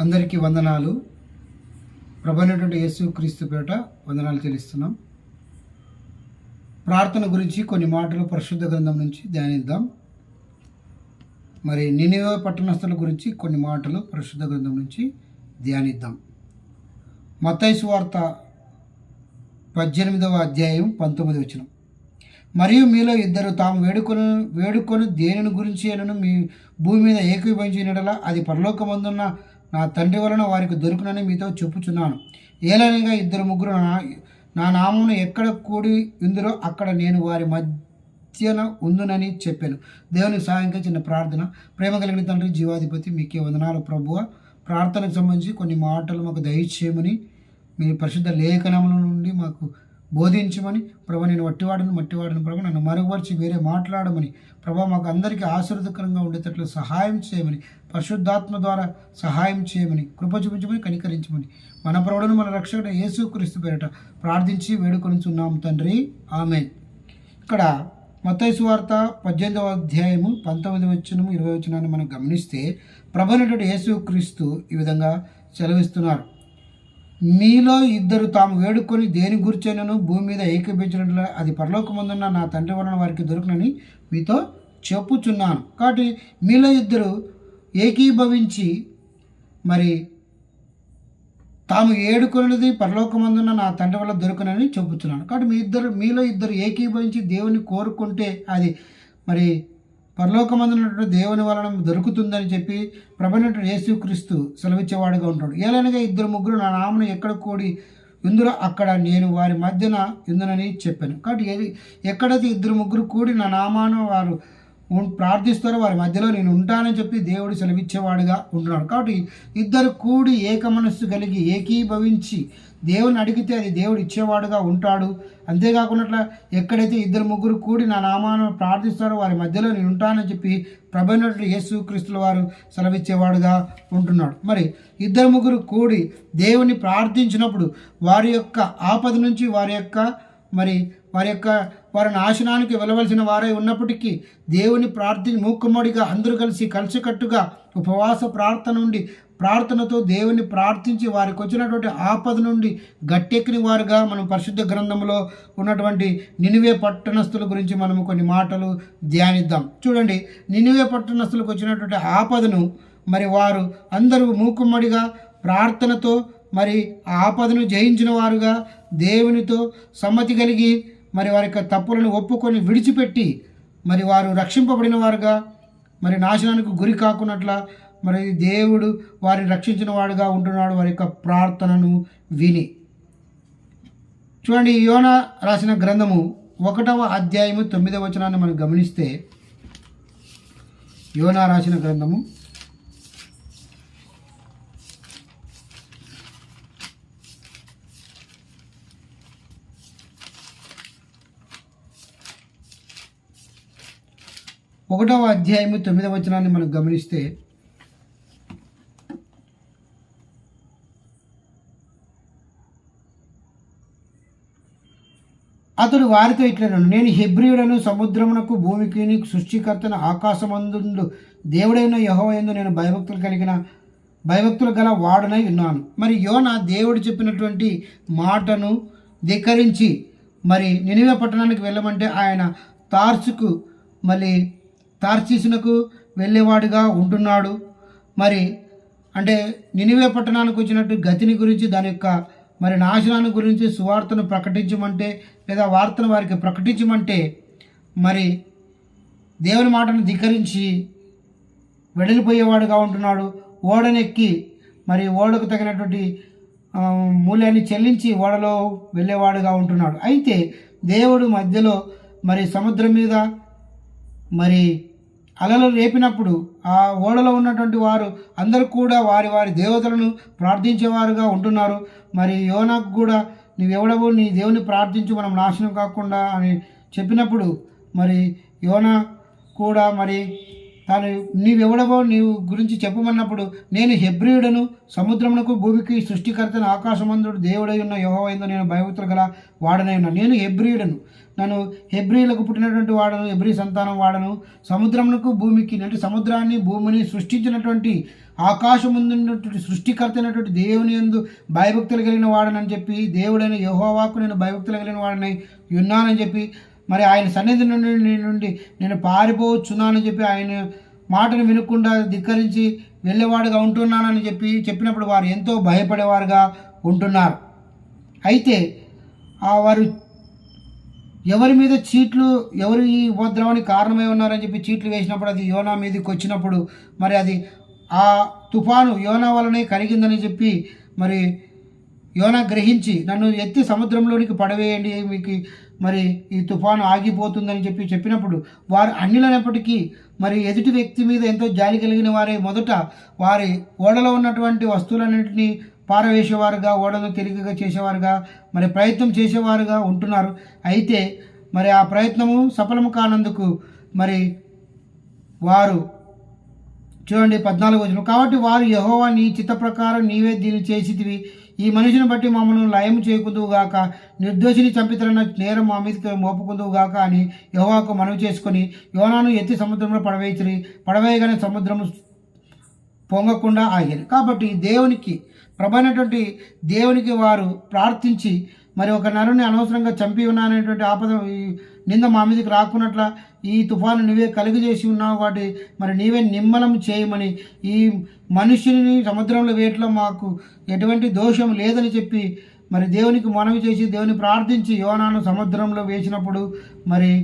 అందరికీ వందనాలు. ప్రభువైనటువంటి యేసుక్రీస్తు పేట వందనాలు తెలుస్తున్నాం. ప్రార్థన గురించి కొన్ని మాటలు పరిశుద్ధ గ్రంథం నుంచి ధ్యానిద్దాం. మరి నినివే పట్టణస్థుల గురించి కొన్ని మాటలు పరిశుద్ధ గ్రంథం నుంచి ధ్యానిద్దాం. మత్తయి సువార్త 18వ అధ్యాయం 19వ వచనం. మరియు మీలో ఇద్దరు తాము వేడుకొని దేనిని గురించి అయినను మీ భూమి మీద ఏకీభవించినట్లా అది పరలోకమందున్న నా తండ్రి వలన వారికి దొరుకునని మీతో చెప్పుచున్నాను. ఏలనగా ఇద్దరు ముగ్గురు నా నామమును ఎక్కడ కూడి ఉందరో అక్కడ నేను వారి మధ్యన ఉందునని చెప్పాను. దేవుని సహాయంగా చిన్న ప్రార్థన. ప్రేమ కలిగిన తండ్రి, జీవాధిపతి, మీకే వందనాలు ప్రభువ. ప్రార్థనకు సంబంధించి కొన్ని మాటలు మాకు దయచేయమని, మీ పరిశుద్ధ లేఖనముల నుండి మాకు బోధించమని ప్రభా. నేను మట్టివాడను ప్రభా, నన్ను మరుగుపరిచి వేరే మాట్లాడమని ప్రభా, మాకు అందరికీ ఆశీర్వదకరంగా ఉండేటట్లు సహాయం చేయమని, పరిశుద్ధాత్మ ద్వారా సహాయం చేయమని, కృప చూపించమని, కనికరించమని మన ప్రభువును మన రక్షకుడు యేసుక్రీస్తు పేరిట ప్రార్థించి వేడుకొనిచున్నాం తండ్రి, ఆమేన్. ఇక్కడ మత్తయి సువార్త 18వ అధ్యాయము 19వ వచనము 20వ వచనాన్ని మనం గమనిస్తే ప్రభువైనటువంటి యేసుక్రీస్తు ఈ విధంగా సెలవిస్తున్నారు. మీలో ఇద్దరు తాము వేడుకొని దేని గురించైనను భూమి మీద ఏకీభవించినట్ల అది పరలోకమందున్న నా తండ్రి వలన వారికి దొరుకునని మీతో చెప్పుచున్నాను. కాబట్టి మీలో ఇద్దరు ఏకీభవించి మరి తాము ఏడుకొన్నది పరలోకమందున్న నా తండ్రి వల్ల దొరుకునని చెప్పుచున్నాను. కాబట్టి మీలో ఇద్దరు ఏకీభవించి దేవుని కోరుకుంటే అది మరి పరలోకమందున్నటువంటి దేవుని వలన దొరుకుతుందని చెప్పి ప్రభువైనటువంటి యేసుక్రీస్తు సెలవిచ్చేవాడుగా ఉంటాడు. ఏలైనగా ఇద్దరు ముగ్గురు నా నామను ఎక్కడ కూడి ఉందరో అక్కడ నేను వారి మధ్యన ఉందునని చెప్పాను. కాబట్టి ఎక్కడైతే ఇద్దరు ముగ్గురు కూడి నా నామాను వారు ప్రార్థిస్తారో వారి మధ్యలో నేను ఉంటానని చెప్పి దేవుడు సెలవిచ్చేవాడుగా ఉంటున్నాడు. కాబట్టి ఇద్దరు కూడి ఏక మనస్సు కలిగి ఏకీభవించి దేవుని అడిగితే అది దేవుడు ఇచ్చేవాడుగా ఉంటాడు. అంతేకాకుండా ఎక్కడైతే ఇద్దరు ముగ్గురు కూడి నా నామాను ప్రార్థిస్తారో వారి మధ్యలో నేను ఉంటానని చెప్పి ప్రభువైనటువంటి యేసుక్రీస్తుల వారు సెలవిచ్చేవాడుగా ఉంటున్నాడు. మరి ఇద్దరు ముగ్గురు కూడి దేవుని ప్రార్థించినప్పుడు వారి యొక్క ఆపద నుంచి వారి నాశనానికి వెళ్ళవలసిన వారై ఉన్నప్పటికీ దేవుని మూకుమ్మడిగా అందరూ కలిసికట్టుగా ఉపవాస ప్రార్థనతో దేవుని ప్రార్థించి వారికి వచ్చినటువంటి ఆపద నుండి గట్టెక్కిన వారుగా మనం పరిశుద్ధ గ్రంథంలో ఉన్నటువంటి నినివే పట్టణస్థుల గురించి మనము కొన్ని మాటలు ధ్యానిద్దాం. చూడండి, నినివే పట్టణస్థులకు వచ్చినటువంటి ఆపదను మరి వారు అందరూ మూకుమ్మడిగా ప్రార్థనతో మరి ఆపదను జయించిన వారుగా దేవునితో సమ్మతి కలిగి మరి వారి యొక్క తప్పులను ఒప్పుకొని విడిచిపెట్టి మరి వారు రక్షింపబడిన వారుగా మరి నాశనానికి గురి కాకున్నట్ల మరి దేవుడు వారిని రక్షించిన వాడుగా ఉంటున్నాడు వారి యొక్క ప్రార్థనను విని. చూడండి, యోనా రాసిన గ్రంథము 1వ అధ్యాయము 9వ వచనాన్ని మనం గమనిస్తే, యోనా రాసిన గ్రంథము 1వ అధ్యాయము 9వ వచనాన్ని మనం గమనిస్తే, అతడు వారితో ఇట్లనను, నేను హెబ్రీయుడను, సముద్రమునకు భూమికి సృష్టికర్తను, ఆకాశమందు దేవుడైన యెహోవా యందు నేను భయభక్తులు గల వాడనై ఉన్నాను. మరి యోనా దేవుడు చెప్పినటువంటి మాటను ధిక్కరించి మరి నినివే పట్టణానికి వెళ్ళమంటే ఆయన తార్షీసునకు వెళ్ళేవాడుగా ఉంటున్నాడు. మరి అంటే నినివే పట్టణానికి వచ్చినట్టు గతిని గురించి, దాని యొక్క మరి నాశనాన్ని గురించి సువార్తను ప్రకటించమంటే లేదా వార్తను వారికి ప్రకటించమంటే మరి దేవుని మాటను ధిక్కరించి వెడలిపోయేవాడుగా ఉంటున్నాడు. ఓడనెక్కి మరి ఓడకు తగినటువంటి మూల్యాన్ని చెల్లించి ఓడలో వెళ్ళేవాడుగా ఉంటున్నాడు. అయితే దేవుడు మధ్యలో మరి సముద్రం మీద మరి అలలు రేపినప్పుడు ఆ ఓడలో ఉన్నటువంటి వారు అందరూ కూడా వారి వారి దేవతలను ప్రార్థించేవారుగా ఉంటున్నారు. మరి యోనాకు కూడా నీవెవడవో నీ దేవుని ప్రార్థించు, మనం నాశనం కాకుండా అని చెప్పినప్పుడు మరి యోనా కూడా మరి తాను నీవెవడవో నీవు గురించి చెప్పమన్నప్పుడు, నేను హెబ్రీయుడను, సముద్రమునకు భూమికి సృష్టికర్తను, ఆకాశమందుడు దేవుడై ఉన్న యెహోవా యందు నేను భయభక్తులు గల వాడనై ఉన్నాను. నేను హెబ్రీయుడను, నన్ను హెబ్రీలకు పుట్టినటువంటి వాడను, హెబ్రీ సంతానం వాడను, సముద్రమునకు భూమికి అంటే సముద్రాన్ని భూమిని సృష్టించినటువంటి ఆకాశముందున్నటువంటి సృష్టికర్త అయినటువంటి దేవుని యందు భయభక్తులు కలిగిన వాడనని చెప్పి, దేవుడైన యెహోవాకు నేను భయభక్తులు కలిగిన వాడని ఉన్నానని చెప్పి, మరి ఆయన సన్నిధి నుండి నేను పారిపోవచ్చున్నానని చెప్పి, ఆయన మాటను వినకుండా ధిక్కరించి వెళ్ళేవాడుగా ఉంటున్నానని చెప్పినప్పుడు వారు ఎంతో భయపడేవారుగా ఉంటున్నారు. అయితే వారు ఎవరి మీద చీట్లు, ఎవరి ఉపద్రవానికి కారణమై ఉన్నారని చెప్పి చీట్లు వేసినప్పుడు అది యోనా మీదకి వచ్చినప్పుడు మరి అది ఆ తుఫాను యోనా వలనే కలిగిందని చెప్పి మరి యోనా గ్రహించి నన్ను ఎత్తి సముద్రంలోనికి పడవేయండి, మీకు మరి ఈ తుఫాను ఆగిపోతుందని చెప్పినప్పుడు వారు అన్యులైనప్పటికీ మరి ఎదుటి వ్యక్తి మీద ఎంతో జాలి కలిగిన వారే మొదట వారి ఓడలో ఉన్నటువంటి వస్తువులన్నింటినీ పారవేసేవారుగా, ఓడను తిరిగిగా చేసేవారుగా, మరి ప్రయత్నం చేసేవారుగా ఉంటున్నారు. అయితే మరి ఆ ప్రయత్నము సఫలము కానందుకు మరి వారు చూడండి 14వ వచనం, కాబట్టి వారు యెహోవా నీ చిత్త ప్రకారం నీవే దీన్ని చేసితివి, ఈ మనిషిని బట్టి మమ్మల్ని లయం చేయకుందువుగాక, నిర్దోషిని చంపితరన్న నేరం మా మీదకి మోపుకుందువుగాక అని యెహోవాకు మనవి చేసుకొని యోనాను ఎత్తి సముద్రంలో పడవేసిరి. పడవేయగానే సముద్రము పొంగకుండా ఆగారు. కాబట్టి ప్రభువైనటువంటి దేవునికి వారు ప్రార్థించి మరి ఒక నరుని అనవసరంగా చంపి ఉన్నాననేటువంటి ఆపద నింద మా మీదకి రాకున్నట్ల ఈ తుఫాను నువ్వే కలుగజేసి ఉన్నావు కాబట్టి మరి నీవే నిమ్మలం చేయమని, ఈ మనుషుని సముద్రంలో వేయట్లో మాకు ఎటువంటి దోషం లేదని చెప్పి మరి దేవునికి మనవి చేసి దేవుని ప్రార్థించి యోనాను సముద్రంలో వేసినప్పుడు మరి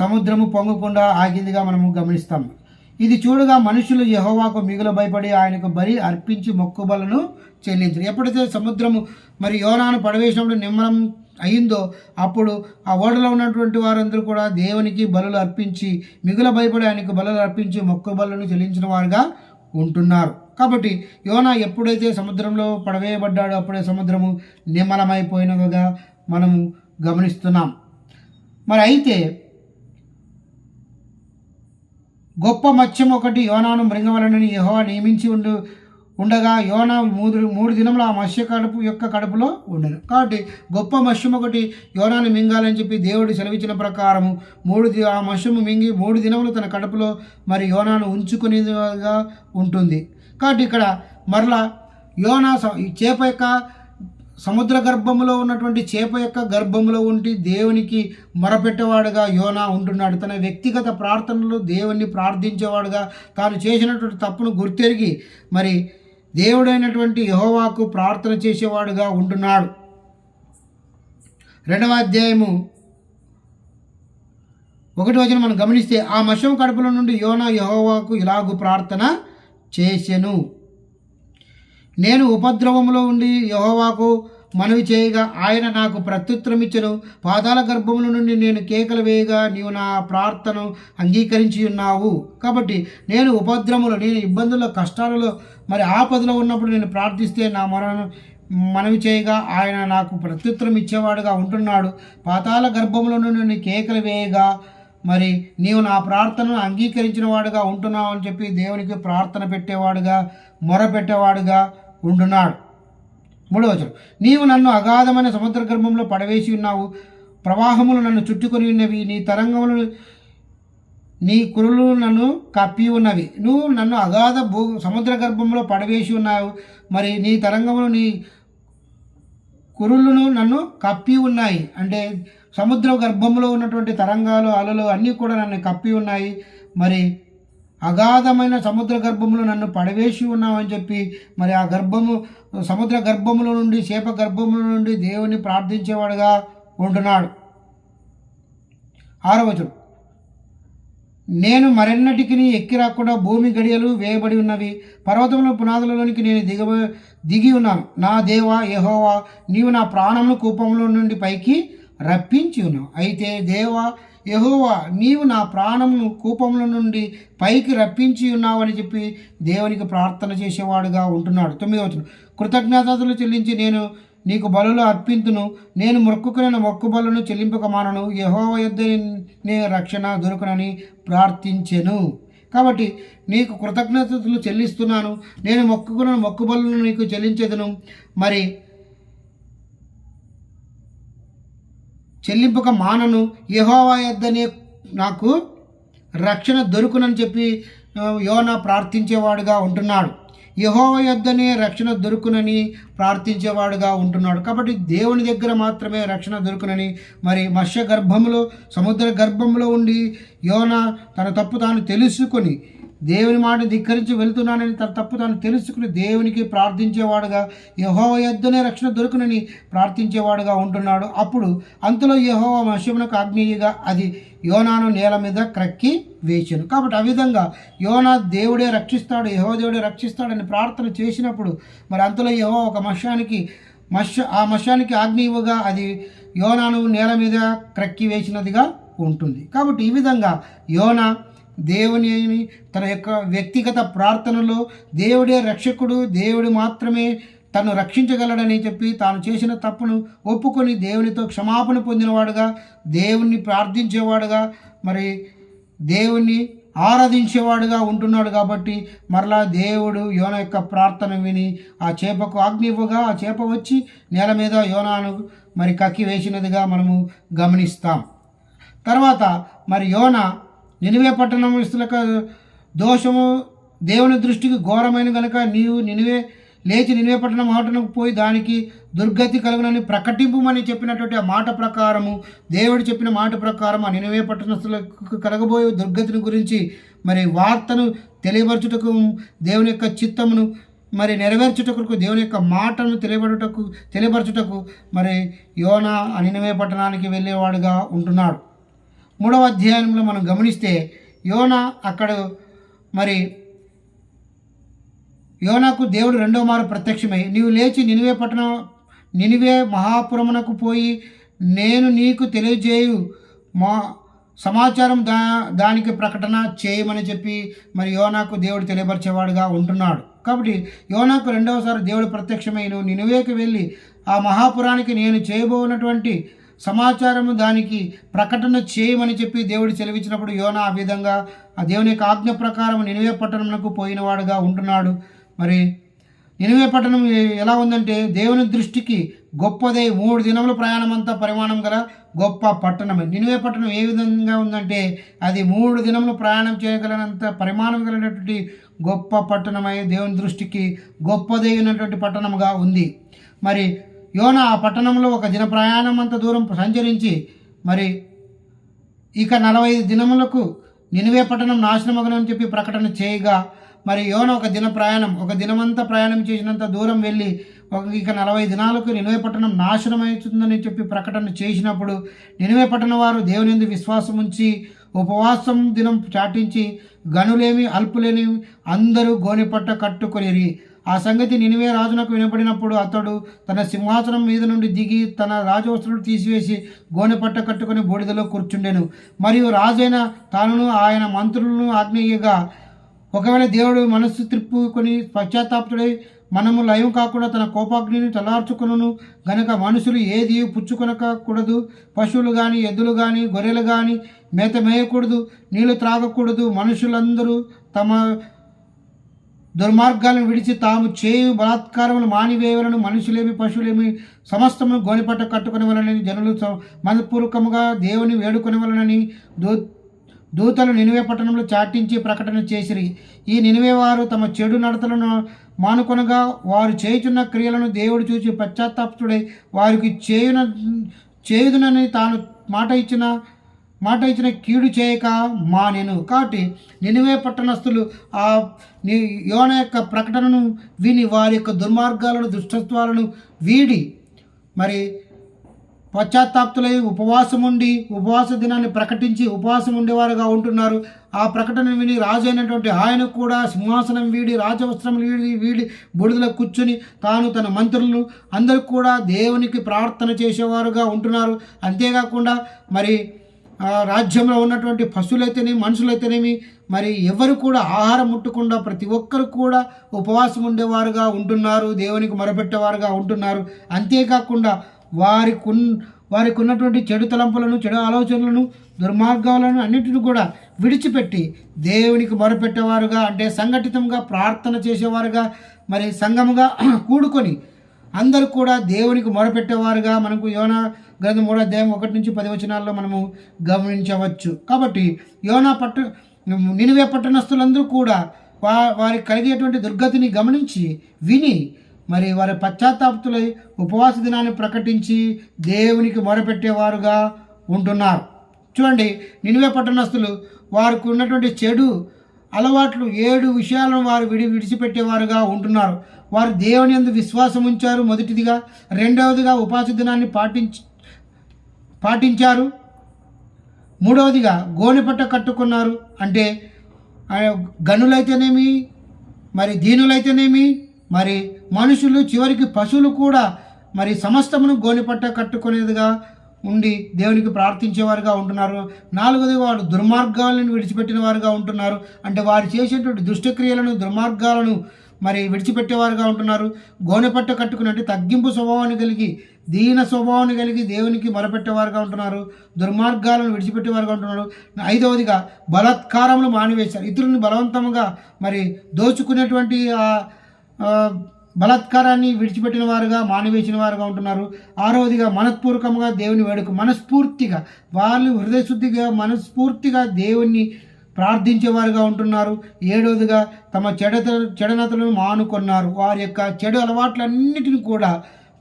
సముద్రము పొంగకుండా ఆగిందిగా మనము గమనిస్తాము. ఇది చూడగా మనుషులు యెహోవాకు మిగుల భయపడి ఆయనకు బలి అర్పించి మొక్కుబలను చెల్లించారు. ఎప్పుడైతే సముద్రము మరి యోనాను పడవేసినప్పుడు నిమ్మలం అయిందో అప్పుడు ఆ ఓడలో ఉన్నటువంటి వారందరూ కూడా దేవునికి బలులు అర్పించి మిగుల భయపడి ఆయనకు బలులు అర్పించి మొక్కుబలను చెల్లించిన వారుగా ఉంటున్నారు. కాబట్టి యోనా ఎప్పుడైతే సముద్రంలో పడవేయబడ్డాడో అప్పుడే సముద్రము నిమ్మలమైపోయినగా మనము గమనిస్తున్నాం. మరి అయితే గొప్ప మత్స్యం ఒకటి యోనాను మృంగవలనని యెహోవా నియమించి ఉండగా యోనా 3 దినములు ఆ మత్స్య కడుపులో ఉండను. కాబట్టి గొప్ప మత్స్యం ఒకటి యోనాను మింగాలని చెప్పి దేవుడు సెలవిచ్చిన ప్రకారము ఆ మత్స్యము మింగి 3 దినములు తన కడుపులో మరి యోనాను ఉంచుకునేదిగా ఉంటుంది. కాబట్టి ఇక్కడ మరలా యోనా చేప యొక్క సముద్ర గర్భంలో ఉన్నటువంటి చేప యొక్క గర్భంలో ఉండి దేవునికి మొరపెట్టేవాడుగా యోనా ఉంటున్నాడు. తన వ్యక్తిగత ప్రార్థనలు దేవుణ్ణి ప్రార్థించేవాడుగా, తాను చేసినటువంటి తప్పును గుర్తెరిగి మరి దేవుడైనటువంటి యెహోవాకు ప్రార్థన చేసేవాడుగా ఉంటున్నాడు. 2వ అధ్యాయము 1వ వచనం మనం గమనిస్తే, ఆ మత్స్యం కడుపులో నుండి యోనా యెహోవాకు ఇలాగు ప్రార్థన చేసెను, నేను ఉపద్రవములో ఉండి యెహోవాకు మనవి చేయగా ఆయన నాకు ప్రత్యుత్తరమిచ్చెను. పాతాళ గర్భముల నుండి నేను కేకలు వేయగా నీవు నా ప్రార్థనను అంగీకరించి ఉన్నావు. కాబట్టి నేను ఇబ్బందుల్లో కష్టాలలో మరి ఆపదలో ఉన్నప్పుడు నేను ప్రార్థిస్తే నా మనవి చేయగా ఆయన నాకు ప్రత్యుత్తరం ఇచ్చేవాడుగా ఉంటున్నాడు. పాతాళ గర్భముల నుండి నేను కేకలు వేయగా మరి నీవు నా ప్రార్థనను అంగీకరించిన వాడుగా ఉంటున్నావు అని చెప్పి దేవునికి ప్రార్థన పెట్టేవాడుగా మొరపెట్టేవాడుగా ఉంటున్నాడు. 3వ వచనం, నీవు నన్ను అగాధమైన సముద్ర గర్భంలో పడవేసి ఉన్నావు, ప్రవాహములు నన్ను చుట్టుకొని ఉన్నవి, నీ తరంగములు నీ కురులు నన్ను కప్పి ఉన్నవి. నువ్వు నన్ను అగాధ సముద్ర గర్భంలో పడవేసి ఉన్నావు, మరి నీ తరంగములు నీ కురులను నన్ను కప్పి ఉన్నాయి. అంటే సముద్ర గర్భంలో ఉన్నటువంటి తరంగాలు అలలు అన్నీ కూడా నన్ను కప్పి ఉన్నాయి. మరి అగాధమైన సముద్ర గర్భంలో నన్ను పడవేసి ఉన్నామని చెప్పి మరి ఆ సముద్ర గర్భముల నుండి చేప గర్భముల నుండి దేవుని ప్రార్థించేవాడుగా ఉంటున్నాడు. 6వ వచనం, నేను మరెన్నటికి ఎక్కి రాకుండా భూమి గడియలు వేయబడి ఉన్నవి, పర్వతముల పునాదులలోనికి నేను దిగి ఉన్నాను. నా దేవా యెహోవా, నీవు నా ప్రాణమును కూపంలో నుండి పైకి రప్పించి ఉన్నావు. అయితే దేవా యెహోవా, నీవు నా ప్రాణమును కూపంలో నుండి పైకి రప్పించి ఉన్నావని చెప్పి దేవునికి ప్రార్థన చేసేవాడుగా ఉంటున్నాడు. 9వ వచనం, కృతజ్ఞతలు చెల్లించి నేను నీకు బలులు అర్పింతును, నేను మొక్కుకున్న మొక్కుబలను చెల్లింపక మానను, యెహోవా యొద్ద నే రక్షణ దొరుకునని ప్రార్థించెను. కాబట్టి నీకు కృతజ్ఞతలు చెల్లిస్తున్నాను, నేను మొక్కుకున్న మొక్కుబలను నీకు చెల్లించేదను. మరి చెల్లింపక మానను, యెహోవా యొద్దనే నాకు రక్షణ దొరుకునని చెప్పి యోనా ప్రార్థించేవాడుగా ఉంటున్నాడు. యెహోవా యొద్దనే రక్షణ దొరుకునని ప్రార్థించేవాడుగా ఉంటున్నాడు. కాబట్టి దేవుని దగ్గర మాత్రమే రక్షణ దొరుకునని, మరి మత్స్య గర్భంలో, సముద్ర గర్భంలో ఉండి యోనా తన తప్పు తాను తెలుసుకొని, దేవుని మాట ధిక్కరించి వెళ్తున్నానని తన తప్పు తాను తెలుసుకుని దేవునికి ప్రార్థించేవాడుగా, యెహోవా యొద్దనే రక్షణ దొరుకునని ప్రార్థించేవాడుగా ఉంటున్నాడు. అప్పుడు అంతలో యెహోవా మత్స్యమునకు ఆజ్ఞేయగా అది యోనాను నేల మీద క్రక్కి వేచెను. కాబట్టి ఆ విధంగా యోనా దేవుడే రక్షిస్తాడు, యెహోవా దేవుడే రక్షిస్తాడని ప్రార్థన చేసినప్పుడు మరి అంతలో యెహోవా ఒక మత్స్యానికి ఆజ్ఞ ఇవ్వగా అది యోనాను నేల మీద క్రక్కి వేసినదిగా ఉంటుంది. కాబట్టి ఈ విధంగా యోనా దేవుని తన యొక్క వ్యక్తిగత ప్రార్థనలో దేవుడే రక్షకుడు, దేవుడు మాత్రమే తను రక్షించగలడని చెప్పి తాను చేసిన తప్పును ఒప్పుకొని దేవునితో క్షమాపణ పొందినవాడుగా, దేవుణ్ణి ప్రార్థించేవాడుగా, మరి దేవుణ్ణి ఆరాధించేవాడుగా ఉంటున్నాడు. కాబట్టి మరలా దేవుడు యోనా యొక్క ప్రార్థన విని ఆ చేపకు ఆజ్ఞ ఇవ్వగా ఆ చేప వచ్చి నేల మీద యోనాను మరి కక్కి వేసినదిగా మనము గమనిస్తాం. తర్వాత మరి యోనా నినివే పట్టణస్తులకు దోషము దేవుని దృష్టికి ఘోరమైన కనుక నీవు లేచి నినివే పట్టణం మాటకు పోయి దానికి దుర్గతి కలుగునని ప్రకటింపుమని చెప్పినటువంటి ఆ మాట ప్రకారము, దేవుడు చెప్పిన మాట ప్రకారం ఆ నినివే పట్టణస్తులకు కలగబోయే దుర్గతిని గురించి మరి వార్తను తెలియపరచుటకు, దేవుని యొక్క చిత్తమును మరి నెరవేర్చుటకు, దేవుని యొక్క మాటను తెలియపరచుటకు మరి యోనా ఆ నినివే పట్టణానికి వెళ్ళేవాడుగా ఉంటున్నాడు. 3వ అధ్యాయంలో మనం గమనిస్తే యోనా అక్కడ మరి యోనాకు దేవుడు 2వ మారు ప్రత్యక్షమై నీవు లేచి నినివే మహాపురమునకు పోయి నేను నీకు తెలియజేయు సమాచారం దానికి ప్రకటన చేయమని చెప్పి మరి యోనాకు దేవుడు తెలియపరిచేవాడుగా ఉంటున్నాడు. కాబట్టి యోనాకు 2వసారి దేవుడు ప్రత్యక్షమై నువ్వు నినివేకి వెళ్ళి ఆ మహాపురానికి నేను చేయబోనటువంటి సమాచారము దానికి ప్రకటన చేయమని చెప్పి దేవుడు సెలవిచ్చినప్పుడు యోనా ఆ విధంగా ఆ దేవుని యొక్క ఆజ్ఞ ప్రకారం నినివే పట్టణమునకు పోయినవాడుగా ఉంటున్నాడు. మరి నినివే పట్టణం ఎలా ఉందంటే దేవుని దృష్టికి గొప్పదై 3 దినముల ప్రయాణం అంతా పరిమాణం గల గొప్ప పట్టణమే. నినివే పట్టణం ఏ విధంగా ఉందంటే అది 3 దినములు ప్రయాణం చేయగలనంత పరిమాణం కలిగినటువంటి గొప్ప పట్టణమై దేవుని దృష్టికి గొప్పదైనటువంటి పట్టణముగా ఉంది. మరి యోనా ఆ పట్టణంలో ఒక దిన ప్రయాణం అంత దూరం సంచరించి మరి ఇక 45 దినములకు నినివే పట్టణం నాశనమగనని చెప్పి ప్రకటన చేయగా మరి యోనా ఒక దినమంతా ప్రయాణం చేసినంత దూరం వెళ్ళి ఇక 40 దినాలకు నినివే పట్టణం నాశనం అవుతుందని చెప్పి ప్రకటన చేసినప్పుడు నినివే పట్టణం వారు దేవుని యందు విశ్వాసం ఉంచి ఉపవాసం దినం చాటించి గనులేమి అల్పులేమి అందరూ గోనెపట్ట కట్టుకొనిరి. ఆ సంగతి నినివే రాజునకు వినపడినప్పుడు అతడు తన సింహాసనం మీద నుండి దిగి తన రాజవస్త్రులు తీసివేసి గోనెపట్ట కట్టుకుని బూడిదలో కూర్చుండెను. మరియు రాజైన తానును ఆయన మంత్రులను ఆజ్ఞేయగా ఒకవేళ దేవుడు మనస్సు త్రిప్పుకొని పశ్చాత్తాపుడై మనము లయం కాకుండా తన కోపాగ్నిని చల్లార్చుకొనును గనక మనుషులు ఏది పుచ్చుకొనకూడదు, పశువులు కానీ ఎద్దులు కానీ గొర్రెలు కానీ మేత మేయకూడదు, నీళ్లు త్రాగకూడదు, మనుషులందరూ తమ దుర్మార్గాలను విడిచి తాము చేయు బలాత్కారములు మానివేయవలను, మనుషులేమి పశువులేమి సమస్తమును గోనెపట్ట కట్టుకునేవలనని జనులు మనపూర్వకముగా దేవుని వేడుకొనేవలనని దూతలు నినివే పట్టణంలో చాటించి ప్రకటన చేసిరి. ఈ నినివే వారు తమ చెడు నడతలను మానుకొనగా వారు చేయుచున్న క్రియలను దేవుడు చూసి పశ్చాత్తాపుడై వారికి చేయుదునని తాను మాట ఇచ్చిన కీడు చేయక మానెను. కాబట్టి నినివే పట్టణస్థులు ఆ యోనా యొక్క ప్రకటనను విని వారి యొక్క దుర్మార్గాలను దుష్టత్వాలను వీడి మరి పశ్చాత్తాప్తులై ఉపవాస దినాన్ని ప్రకటించి ఉపవాసం ఉండేవారుగా ఉంటున్నారు. ఆ ప్రకటన విని రాజు అయినటువంటి ఆయన కూడా సింహాసనం వీడి రాజవస్త్రం వీడి బూడిదలో కూర్చుని తాను తన మంత్రులను అందరూ కూడా దేవునికి ప్రార్థన చేసేవారుగా ఉంటున్నారు. అంతేకాకుండా మరి రాజ్యంలో ఉన్నటువంటి పశువులైతేనేమి మనుషులైతేనేమి మరి ఎవరు కూడా ఆహారం ముట్టకుండా ప్రతి ఒక్కరు కూడా ఉపవాసం ఉండేవారుగా ఉంటున్నారు, దేవునికి మొరపెట్టేవారుగా ఉంటున్నారు. అంతేకాకుండా వారికి ఉన్నటువంటి చెడు తలంపులను, చెడు ఆలోచనలను, దుర్మార్గాలను అన్నిటిని కూడా విడిచిపెట్టి దేవునికి మొరపెట్టేవారుగా, అంటే సంఘటితంగా ప్రార్థన చేసేవారుగా, మరి సంఘముగా కూడుకొని అందరూ కూడా దేవునికి మొరపెట్టేవారుగా మనకు యోనా గ్రంథం 3వ అధ్యాయం 1-10 వచనాల్లో మనము గమనించవచ్చు. కాబట్టి నినివే పట్టణస్థులందరూ కూడా వారికి కలిగేటువంటి దుర్గతిని గమనించి విని మరి వారి పశ్చాత్తాపతులై ఉపవాస దినాన్ని ప్రకటించి దేవునికి మొరపెట్టేవారుగా ఉంటున్నారు. చూడండి, నినివే పట్టణస్థులు వారికి ఉన్నటువంటి చెడు అలవాట్లు 7 విషయాలను వారు విడిచిపెట్టేవారుగా ఉంటున్నారు. వారు దేవుని యందు విశ్వాసం ఉంచారు మొదటిదిగా. రెండవదిగా ఉపవాస దినాన్ని పాటించారు. మూడవదిగా గోనెపట్ట కట్టుకున్నారు. అంటే గనులైతేనేమి, మరి దీనులైతేనేమి, మరి మనుషులు, చివరికి పశువులు కూడా మరి సమస్తమును గోనెపట్ట కట్టుకునేదిగా ఉండి దేవునికి ప్రార్థించేవారుగా ఉంటున్నారు. నాలుగోది వారు దుర్మార్గాలను విడిచిపెట్టిన వారుగా ఉంటున్నారు. అంటే వారు చేసేటువంటి దుష్టక్రియలను, దుర్మార్గాలను మరి విడిచిపెట్టేవారుగా ఉంటున్నారు. గోనెపట్ట కట్టుకుని అంటే తగ్గింపు స్వభావాన్ని కలిగి, దీన స్వభావాన్ని కలిగి దేవునికి మొరపెట్టేవారుగా ఉంటున్నారు. దుర్మార్గాలను విడిచిపెట్టేవారుగా ఉంటున్నారు. ఐదవదిగా బలాత్కారములు మానివేశారు. ఇతరులను బలవంతంగా మరి దోచుకునేటువంటి బలాత్కారాన్ని విడిచిపెట్టిన వారుగా, మానివేసిన వారుగా ఉంటున్నారు. ఆరవదిగా మనస్పూర్వకంగా దేవుని వేడుక, మనస్ఫూర్తిగా వాళ్ళు హృదయశుద్ధిగా మనస్ఫూర్తిగా దేవుణ్ణి ప్రార్థించేవారుగా ఉంటున్నారు. ఏడవదిగా తమ చెడనతలను మానుకొన్నారు. వారి యొక్క చెడు అలవాట్లన్నిటిని కూడా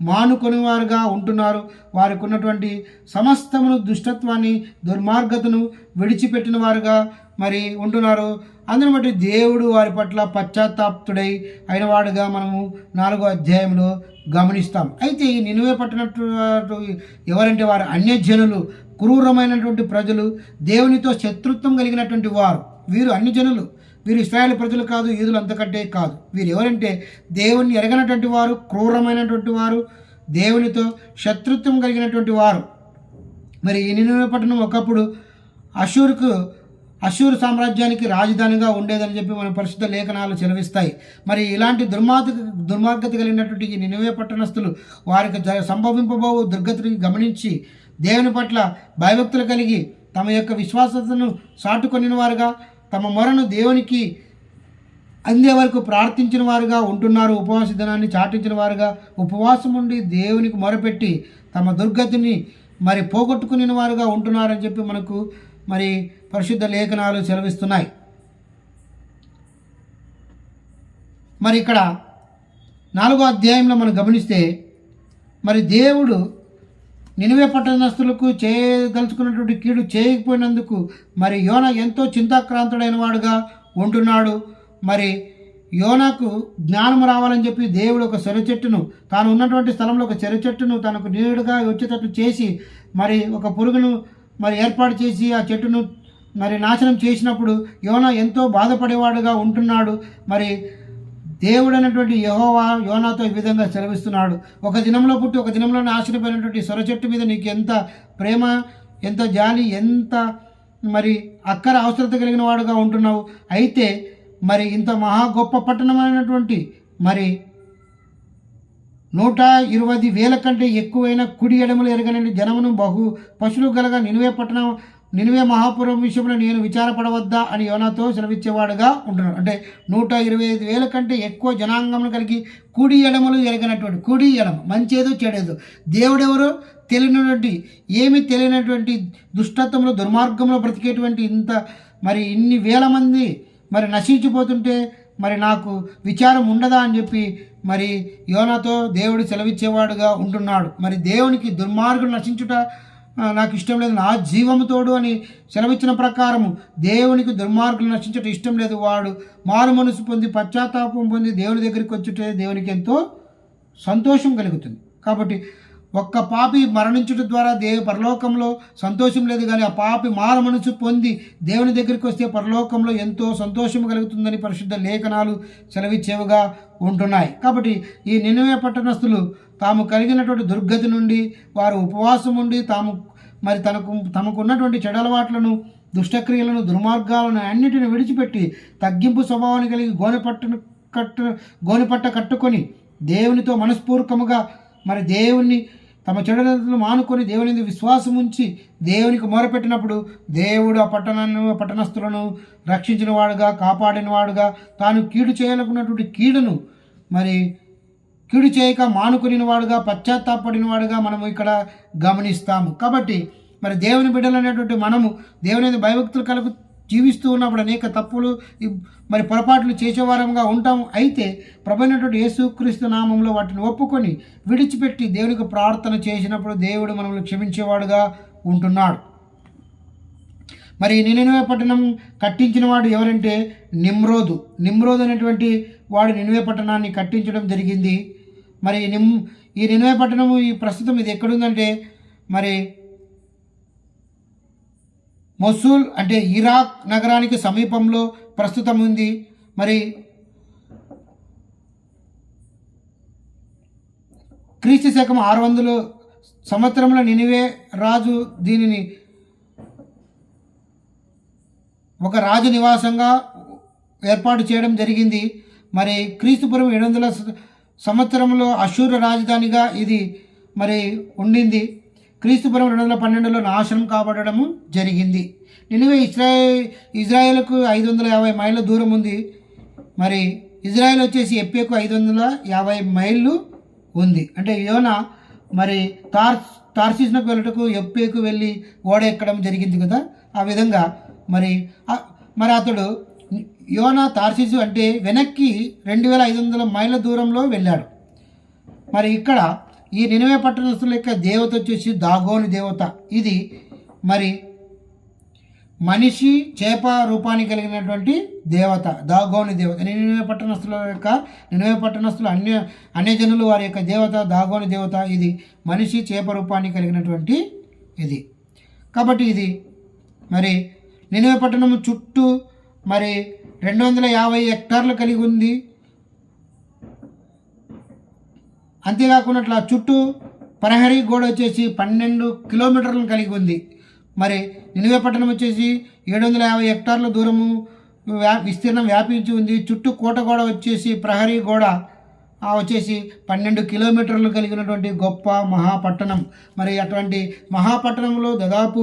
మానుకొనివారుగా ఉంటున్నారు. వారికి ఉన్నటువంటి సమస్తమును, దుష్టత్వాన్ని, దుర్మార్గతను విడిచిపెట్టిన వారుగా మరి ఉంటున్నారు. అందుని బట్టి దేవుడు వారి పట్ల పశ్చాత్తాప్తుడై అయినవాడుగా మనము 4వ అధ్యాయంలో గమనిస్తాం. అయితే ఈ నినివే పట్టినట్టు ఎవరంటే వారు అన్యజనులు, క్రూరమైనటువంటి ప్రజలు, దేవునితో శత్రుత్వం కలిగినటువంటి వారు. వీరు అన్యజనులు, వీరు ఇశ్రాయేలు ప్రజలు కాదు, యూదులు అంతకంటే కాదు. వీరు ఎవరంటే దేవుని ఎరగనటువంటి వారు, క్రూరమైనటువంటి వారు, దేవునితో శత్రుత్వం కలిగినటువంటి వారు. మరి ఈ నినివే పట్టణం ఒకప్పుడు అషూరు సామ్రాజ్యానికి రాజధానిగా ఉండేదని చెప్పి మన పరిశుద్ధ లేఖనాలు సెలవిస్తాయి. మరి ఇలాంటి దుర్మార్గత కలిగినటువంటి ఈ నినివే పట్టణస్థులు వారికి సంభవింపబోవు దుర్గతిని గమనించి దేవుని పట్ల భయభక్తులు కలిగి తమ యొక్క విశ్వాసతను చాటుకొనిన వారుగా, తమ మొరను దేవునికి అందే వరకు ప్రార్థించిన వారుగా ఉంటున్నారు. ఉపవాస దినాన్ని చాటించిన వారుగా ఉపవాసం ఉండి దేవునికి మొరపెట్టి తమ దుర్గతిని మరి పోగొట్టుకుని వారుగా ఉంటున్నారని చెప్పి మనకు మరి పరిశుద్ధ లేఖనాలు సెలవిస్తున్నాయి. మరి ఇక్కడ 4వ అధ్యాయంలో మనం గమనిస్తే మరి దేవుడు నినివే పట్టణస్థులకు చేయదలుచుకున్నటువంటి కీడు చేయకపోయినందుకు మరి యోనా ఎంతో చింతాక్రాంతుడైన వాడుగా ఉంటున్నాడు. మరి యోనాకు జ్ఞానం రావాలని చెప్పి దేవుడు ఒక చెర చెట్టును, తాను ఉన్నటువంటి స్థలంలో ఒక చెర చెట్టును తనకు నీడుగా వచ్చేటట్లు చేసి మరి ఒక పురుగును మరి ఏర్పాటు చేసి ఆ చెట్టును మరి నాశనం చేసినప్పుడు యోనా ఎంతో బాధపడేవాడుగా ఉంటున్నాడు. మరి దేవుడు అనేటువంటి యెహోవా యోనాతో ఈ విధంగా సెలవిస్తున్నాడు. ఒక దినంలో పుట్టి ఒక దినంలో నాశనమైనటువంటి సొర చెట్టు మీద నీకు ఎంత ప్రేమ, ఎంత జాలి, ఎంత మరి అక్కర అవసరత కలిగిన వాడుగా ఉంటున్నావు. అయితే మరి ఇంత మహా గొప్ప పట్టణమైనటువంటి మరి 120,000 కంటే ఎక్కువైన కుడి ఎడమలు ఎరగని జనమును పశువులు గలగా నినివే మహాపురం విషయంలో నేను విచారపడవద్దా అని యోనాతో సెలవిచ్చేవాడుగా ఉంటున్నాడు. అంటే 125,000 కంటే ఎక్కువ జనాంగమును కలిగి కుడి ఎడమలు ఎరగనటువంటి, కుడి ఎడమ మంచేదో చెడేదో, దేవుడెవరో ఏమీ తెలియనటువంటి దుష్టత్వంలో, దుర్మార్గంలో బ్రతికేటువంటి ఇన్ని వేల మంది మరి నశించిపోతుంటే మరి నాకు విచారం ఉండదా అని చెప్పి మరి యోనాతో దేవుడు సెలవిచ్చేవాడుగా ఉంటున్నాడు. మరి దేవునికి దుర్మార్గులు నశించుట నాకు ఇష్టం లేదు, నా జీవముతోడు అని సెలవిచ్చిన ప్రకారము దేవునికి దుర్మార్గులు నశించటం ఇష్టం లేదు. వాడు మారు మనసు పొంది పశ్చాత్తాపం పొంది దేవుని దగ్గరికి వచ్చుటే దేవునికి ఎంతో సంతోషం కలుగుతుంది. కాబట్టి ఒక్క పాపి మరణించడం ద్వారా పరలోకంలో సంతోషం లేదు, కానీ ఆ పాపి మారు మనసు పొంది దేవుని దగ్గరికి వస్తే పరలోకంలో ఎంతో సంతోషం కలుగుతుందని పరిశుద్ధ లేఖనాలు సెలవిచ్చేవిగా ఉంటున్నాయి. కాబట్టి ఈ నినివే పట్టణస్థులు తాము కలిగినటువంటి దుర్గతి నుండి వారు ఉపవాసం ఉండి తమకు ఉన్నటువంటి చెడలవాట్లను, దుష్టక్రియలను, దుర్మార్గాలను అన్నిటిని విడిచిపెట్టి తగ్గింపు స్వభావాన్ని కలిగి గోనెపట్ట కట్టుకొని దేవునితో మనస్పూర్వకముగా మరి దేవుణ్ణి తమ చెడులను మానుకొని దేవుని విశ్వాసం ఉంచి దేవునికి మొరపెట్టినప్పుడు దేవుడు ఆ పట్టణస్థులను రక్షించిన వాడుగా, కాపాడిన వాడుగా, తాను కీడు చేయాలనుకున్నటువంటి కీడును మరి కీడు చేయక మానుకుని వాడుగా పశ్చాత్తాపడిన వాడుగా మనము ఇక్కడ గమనిస్తాము. కాబట్టి మరి దేవుని బిడ్డలు అనేటువంటి మనము దేవుని భయభక్తులు కలుగు జీవిస్తూ ఉన్నప్పుడు అనేక తప్పులు మరి పొరపాట్లు చేసేవారంగా ఉంటాము. అయితే ప్రభువైనటువంటి యేసుక్రీస్తు నామంలో వాటిని ఒప్పుకొని విడిచిపెట్టి దేవునికి ప్రార్థన చేసినప్పుడు దేవుడు మనల్ని క్షమించేవాడుగా ఉంటున్నాడు. మరి నినివే పట్టణం కట్టించిన వాడు ఎవరంటే నిమ్రోదు అనేటువంటి వాడు నినివే పట్టణాన్ని కట్టించడం జరిగింది. మరి ఈ నినివే పట్టణము ఈ ప్రస్తుతం ఇది ఎక్కడుందంటే మరి మొసూల్ అంటే ఇరాక్ నగరానికి సమీపంలో ప్రస్తుతం ఉంది. మరి క్రీస్తు శకం 600 సంవత్సరంలో నినివే రాజు దీనిని ఒక రాజు నివాసంగా ఏర్పాటు చేయడం జరిగింది. మరి క్రీస్తుపురం 700 సంవత్సరంలో అశూర్ రాజధానిగా ఇది మరి ఉండింది. క్రీస్తుపురం 212లో నాశనం కాబడము జరిగింది. నినివే ఇజ్రాయేల్కు 550 మైళ్ళ దూరం ఉంది. మరి ఇజ్రాయెల్ వచ్చేసి ఎప్పేకు 550 మైళ్ళు ఉంది. అంటే యోనా మరి తార్సీస్నకు వెళ్ళటకు ఎప్పేకు వెళ్ళి ఓడ ఎక్కడం జరిగింది కదా. ఆ విధంగా మరి అతడు యోనా తార్సీసు అంటే వెనక్కి 2500 మైళ్ళ దూరంలో వెళ్ళాడు. మరి ఇక్కడ ఈ నినివే పట్టణస్థుల యొక్క దేవత వచ్చేసి దాగోని దేవత. ఇది మరి మనిషి చేప రూపాన్ని కలిగినటువంటి దేవత దాగోని దేవత. నినివే పట్టణస్థులు అన్యజనులు వారి యొక్క దేవత దాగోని దేవత. ఇది మనిషి చేప రూపాన్ని కలిగినటువంటి ఇది. కాబట్టి ఇది మరి నినివే పట్టణం చుట్టూ మరి 250 హెక్టార్లు కలిగి ఉంది. అంతేకాకుండా చుట్టూ ప్రహరీ గోడ వచ్చేసి 12 కిలోమీటర్లను కలిగి ఉంది. మరి నినివే పట్టణం వచ్చేసి 750 హెక్టార్ల దూరము విస్తీర్ణం వ్యాపించి ఉంది. చుట్టూ కోట గోడ వచ్చేసి ప్రహరీ గోడ వచ్చేసి 12 కిలోమీటర్లు కలిగినటువంటి గొప్ప మహాపట్టణం. మరి అటువంటి మహాపట్టణంలో దాదాపు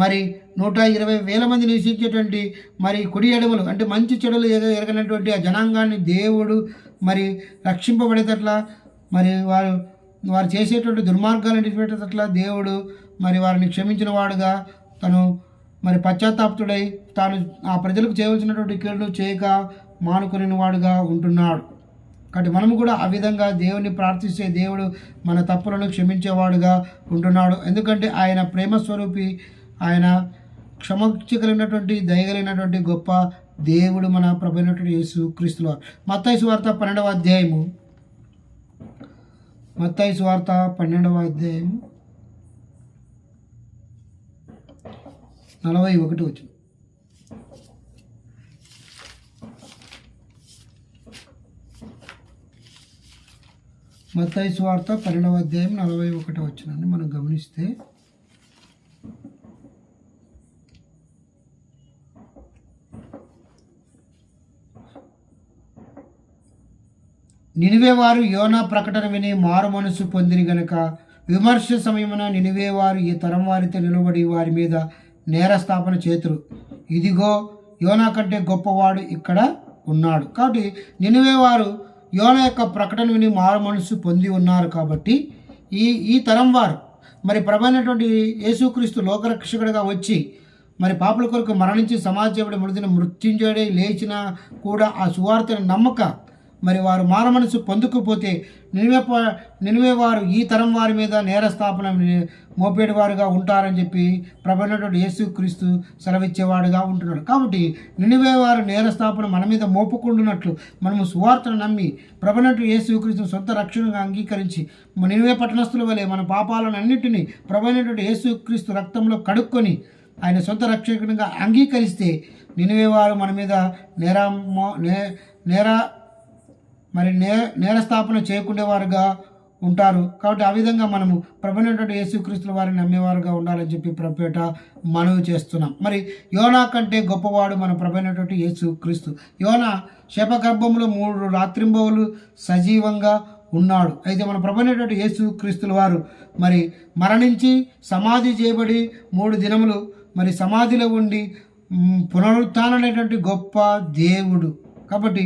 మరి 120,000 మంది నివసించేటువంటి మరి కుడి ఎడమలు అంటే మంచి చెడులు ఎరగనటువంటి ఆ జనాంగాన్ని దేవుడు మరి రక్షింపబడేటట్ల మరి వారు చేసేటువంటి దుర్మార్గాలను విడిచిపెట్టేటట్ల దేవుడు మరి వారిని క్షమించిన వాడుగా తను మరి పశ్చాత్తాపుడై తాను ఆ ప్రజలకు చేయవలసినటువంటి కీడును చేయక మానుకుని వాడుగా ఉంటున్నాడు. కాబట్టి మనము కూడా ఆ విధంగా దేవుని ప్రార్థిస్తే దేవుడు మన తప్పులను క్షమించేవాడుగా ఉంటున్నాడు. ఎందుకంటే ఆయన ప్రేమ స్వరూపి, ఆయన క్షమించగలిగినటువంటి దయగలిగినటువంటి గొప్ప దేవుడు మన ప్రభువైనటువంటి యేసుక్రీస్తుల. మత్తయి సువార్త 12వ అధ్యాయము 41 వచ్చిన. మత్తయి సువార్త 12వ అధ్యాయం 41 వచ్చినాన్ని మనం గమనిస్తే నినివే వారు యోనా ప్రకటన విని మారు మనసు పొందిరి గనుక విమర్శ సమయమున నినివే వారు ఈ తరం వారితో నిలబడి వారి మీద నేరస్థాపన చేతురు. ఇదిగో యోనా కంటే గొప్పవాడు ఇక్కడ ఉన్నాడు. కాబట్టి నినివే వారు యోనా యొక్క ప్రకటన విని మారు మనసు పొంది ఉన్నారు. కాబట్టి ఈ తరం వారు మరి ప్రభువైనటువంటి యేసుక్రీస్తు లోకరక్షకుడిగా వచ్చి మరి పాపుల కొరకు మరణించి సమాజం మృతిని మృత్యుంజయుడై లేచిన కూడా ఆ సువార్తను నమ్మక మరి వారు మారమనసు పొందుకుపోతే నినివే వారు ఈ తరం వారి మీద నేరస్థాపన మోపేటివారుగా ఉంటారని చెప్పి ప్రభువైనటువంటి యేసుక్రీస్తు సెలవిచ్చేవాడుగా ఉంటున్నాడు. కాబట్టి నినివే వారు నేరస్థాపన మన మీద మోపుకుంటున్నట్లు మనము సువార్తను నమ్మి ప్రభువైనటువంటి యేసుక్రీస్తును సొంత రక్షణగా అంగీకరించి నినివే పట్టణస్థుల వలె మన పాపాలను అన్నింటినీ ప్రభువైనటువంటి యేసుక్రీస్తు రక్తంలో కడుక్కొని ఆయన సొంత రక్షకునిగా అంగీకరిస్తే నినివే వారు మన మీద నేరస్థాపన చేయకుండేవారుగా ఉంటారు. కాబట్టి ఆ విధంగా మనము ప్రభువైనటువంటి యేసుక్రీస్తుల వారిని నమ్మేవారుగా ఉండాలని చెప్పి ప్రభుపేట మనవి చేస్తున్నాం. మరి యోనా కంటే గొప్పవాడు మన ప్రభువైనటువంటి యేసుక్రీస్తు. యోనా శపగర్భంలో 3 రాత్రింబవులు సజీవంగా ఉన్నాడు. అయితే మన ప్రభువైనటువంటి యేసుక్రీస్తుల వారు మరి మరణించి సమాధి చేయబడి 3 దినములు మరి సమాధిలో ఉండి పునరుత్థానమైనటువంటి గొప్ప దేవుడు. కాబట్టి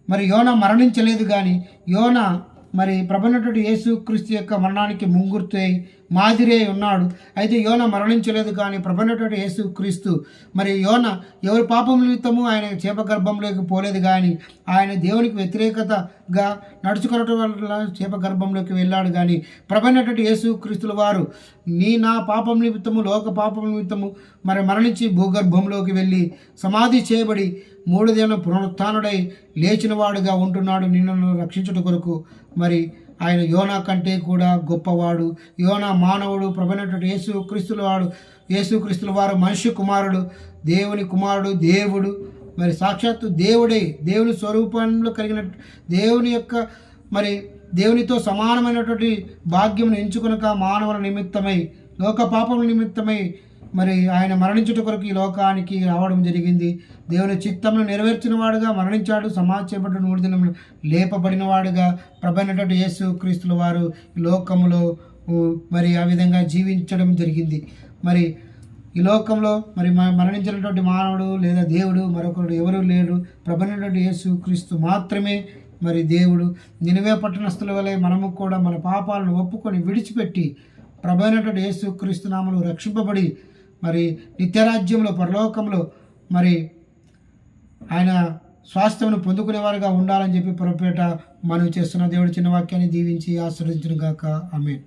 మరి యోనా మరణించలేదు, కానీ యోనా మరి ప్రభువైనటువంటి యేసుక్రీస్తు యొక్క మరణానికి ముంగుర్తు అయి మాదిరి అయి ఉన్నాడు. అయితే యోన మరణించలేదు, కానీ ప్రభువైనటువంటి యేసుక్రీస్తు మరి యోన ఎవరి పాపం నిమిత్తము ఆయన చేప గర్భంలోకి పోలేదు, కానీ ఆయన దేవునికి వ్యతిరేకతగా నడుచుకోవటం వల్ల చేప గర్భంలోకి వెళ్ళాడు. కానీ ప్రభువైనటువంటి యేసుక్రీస్తుల వారు నా పాపం నిమిత్తము లోక పాపం నిమిత్తము మరి మరణించి భూగర్భంలోకి వెళ్ళి సమాధి చేయబడి 3 దినాల పునరుత్థానుడై లేచిన వాడుగా ఉంటున్నాడు నిన్ను రక్షించుట కొరకు. మరి ఆయన యోనా కంటే కూడా గొప్పవాడు. యోనా మానవుడు, ప్రభువైనటువంటి యేసుక్రీస్తుల వారు మనిషి కుమారుడు, దేవుని కుమారుడు, దేవుడు, మరి సాక్షాత్తు దేవుడే, దేవుని స్వరూపంలో కలిగిన దేవుని యొక్క మరి దేవునితో సమానమైనటువంటి భాగ్యమును ఎంచుకొనక మానవుల నిమిత్తమై లోక పాపముల నిమిత్తమై మరి ఆయన మరణించుట కొరకు ఈ లోకానికి రావడం జరిగింది. దేవుని చిత్తమును నెరవేర్చిన వాడుగా మరణించాడు. సమాధి చేయబడిన 3 దినములు లేపబడిన వాడుగా ప్రభువైనటువంటి యేసుక్రీస్తుల వారు ఈ లోకములో మరి ఆ విధంగా జీవించడం జరిగింది. మరి ఈ లోకంలో మరి మరణించినటువంటి మానవుడు లేదా దేవుడు మరొకరు ఎవరూ లేరు. ప్రభువైనటువంటి యేసుక్రీస్తు మాత్రమే మరి దేవుడు. నినివే పట్టణస్థుల వలె మనము కూడా మన పాపాలను ఒప్పుకొని విడిచిపెట్టి ప్రభువైనటువంటి యేసుక్రీస్తు నామములో రక్షింపబడి మరి నిత్యరాజ్యంలో పరలోకంలో మరి ఆయన స్వాస్థ్యమును పొందుకునేవారుగా ఉండాలని చెప్పి పొరపేట మనవి చేస్తున్న దేవుడి చిన్న వాక్యాన్ని దీవించి ఆశీర్వదించును గాక. ఆమేన్.